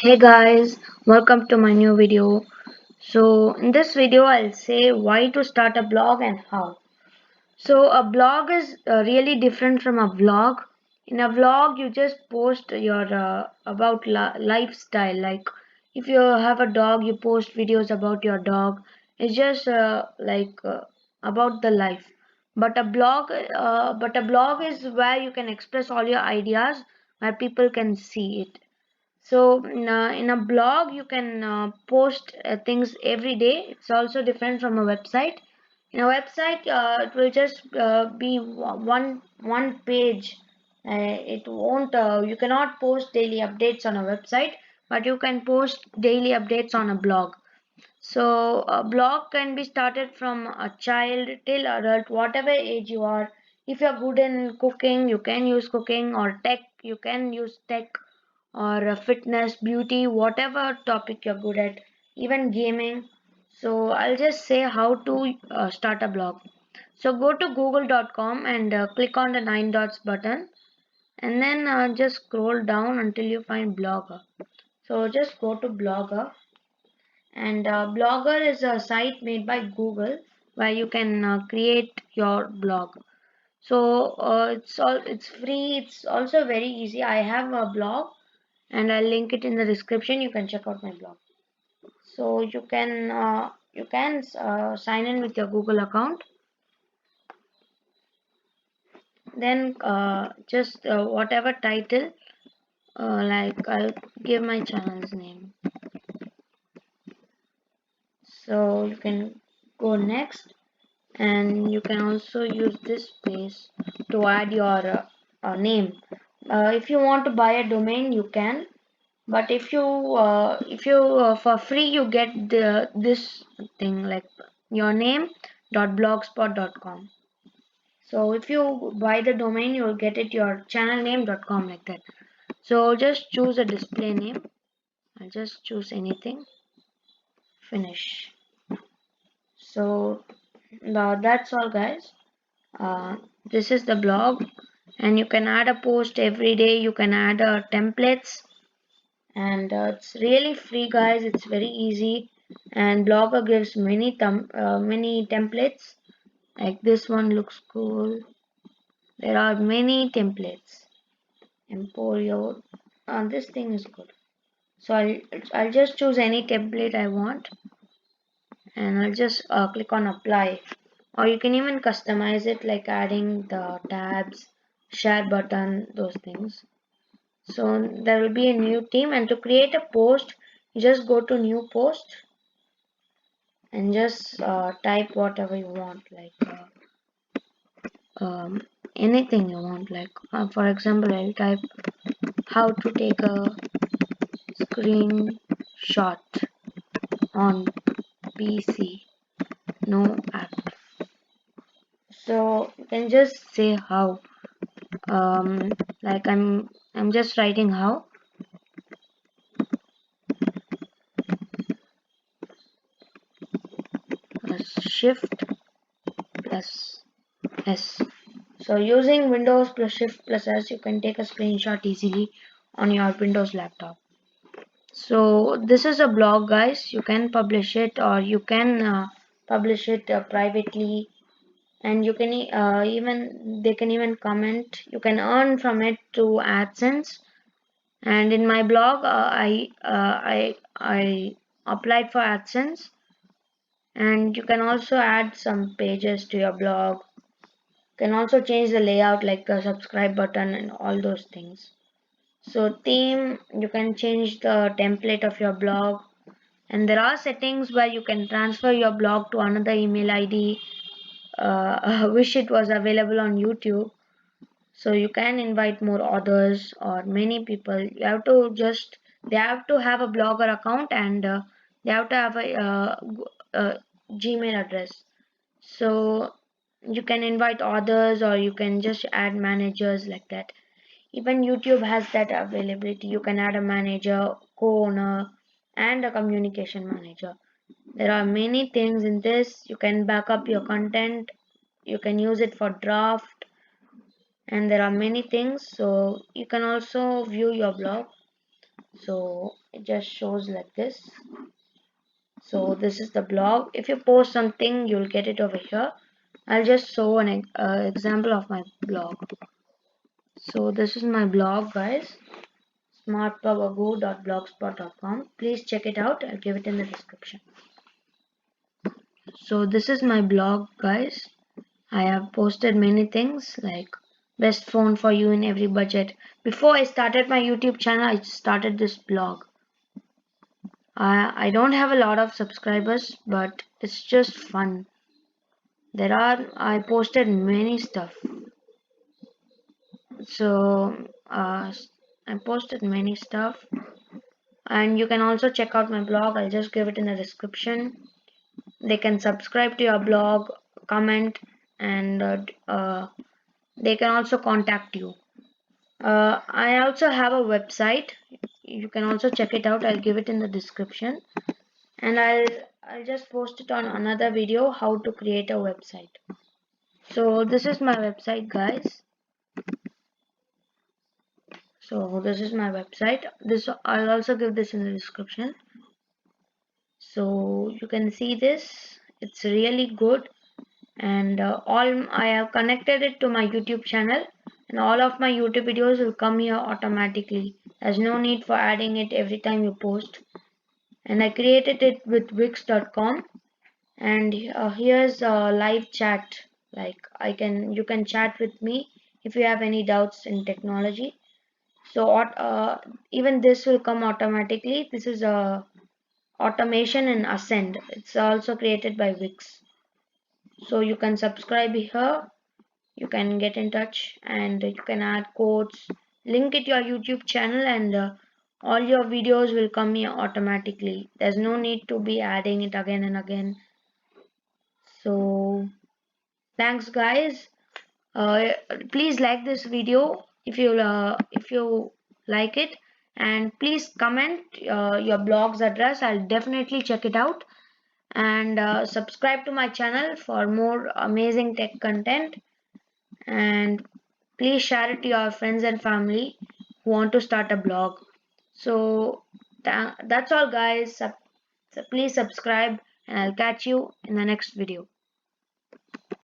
Hey guys, welcome to my new video. So in this video I'll say why to start a blog and how. So a blog is really different from a vlog. In a vlog you just post your about lifestyle, like if you have a dog you post videos about your dog. It's just about the life. But a blog is where you can express all your ideas, where people can see it. So in a blog you can post things every day. It's also different from a website. In a website it will just be one page. It won't you cannot post daily updates on a website, but you can post daily updates on a blog. So a blog can be started from a child till adult, whatever age you are. If you're good in cooking, you can use cooking, or tech, you can use tech, or fitness, beauty, whatever topic you're good at, even gaming. So I'll just say how to start a blog. So go to google.com and click on the nine dots button, and then just scroll down until you find Blogger. So just go to Blogger, and Blogger is a site made by Google where you can create your blog. So it's free. It's also very easy. I have a blog and I'll link it in the description. You can check out my blog. So you can sign in with your Google account. Then just whatever title, like I'll give my channel's name. So you can go next, and you can also use this space to add your name. If you want to buy a domain, you can. But if you for free you get this thing, like your name dot blogspot.com. So if you buy the domain you will get it your channel name.com, like that. So just choose a display name. I'll just choose anything. Finish. So that's all guys. This is the blog, and you can add a post every day. You can add templates, and it's really free guys. It's very easy, and Blogger gives many templates. Like this one looks cool. There are many templates. Emporio. This thing is good. So I'll just choose any template I want, and I'll just click on apply. Or you can even customize it, like adding the tabs, share button, those things. So there will be a new theme, and to create a post you just go to new post and just type whatever you want, like anything you want, like for example I'll type how to take a screenshot on PC, no app. So you can just say how, like I'm just writing how. Shift plus S. So using Windows plus Shift plus S, you can take a screenshot easily on your Windows laptop. So this is a blog guys. You can publish it, or you can publish it privately, and you can even they can even comment. You can earn from it through AdSense. And in my blog, I applied for AdSense, and you can also add some pages to your blog. Can also change the layout, like the subscribe button and all those things. So theme, you can change the template of your blog, and there are settings where you can transfer your blog to another email ID. I wish it was available on YouTube. So you can invite more authors or many people. You have to just they have to have a blogger account, and they have to have a Gmail address. So you can invite others, or you can just add managers, like that. Even YouTube has that availability. You can add a manager, co-owner, and a communication manager. There are many things in this. You can back up your content, you can use it for draft, and there are many things. So you can also view your blog. So it just shows like this. So this is the blog. If you post something, you'll get it over here. I'll just show an example of my blog. So this is my blog, guys. smartpowergo.blogspot.com. Please check it out. I'll give it in the description. So this is my blog, guys. I have posted many things like best phone for you in every budget. Before I started my YouTube channel, I started this blog. I don't have a lot of subscribers, but it's just fun. I posted many stuff. So I posted many stuff, and you can also check out my blog. I'll just give it in the description. They can subscribe to your blog, comment, and they can also contact you. I also have a website. You can also check it out. I'll give it in the description, and I'll just post it on another video how to create a website. So this is my website, guys. So this is my website. This I'll also give this in the description. So you can see this. It's really good, and all I have connected it to my YouTube channel, and all of my YouTube videos will come here automatically. There's no need for adding it every time you post. And I created it with wix.com, and here's a live chat. Like you can chat with me if you have any doubts in technology. So even this will come automatically. This is a automation in Ascend. It's also created by Wix. So you can subscribe here, you can get in touch, and you can add codes, link it to your YouTube channel, and all your videos will come here automatically. There's no need to be adding it again and again. So thanks, guys. uh, please like this video if you like it, and please comment your blog's address. I'll definitely check it out, and subscribe to my channel for more amazing tech content, and please share it to your friends and family who want to start a blog. So that's all, guys. So please subscribe, and I'll catch you in the next video.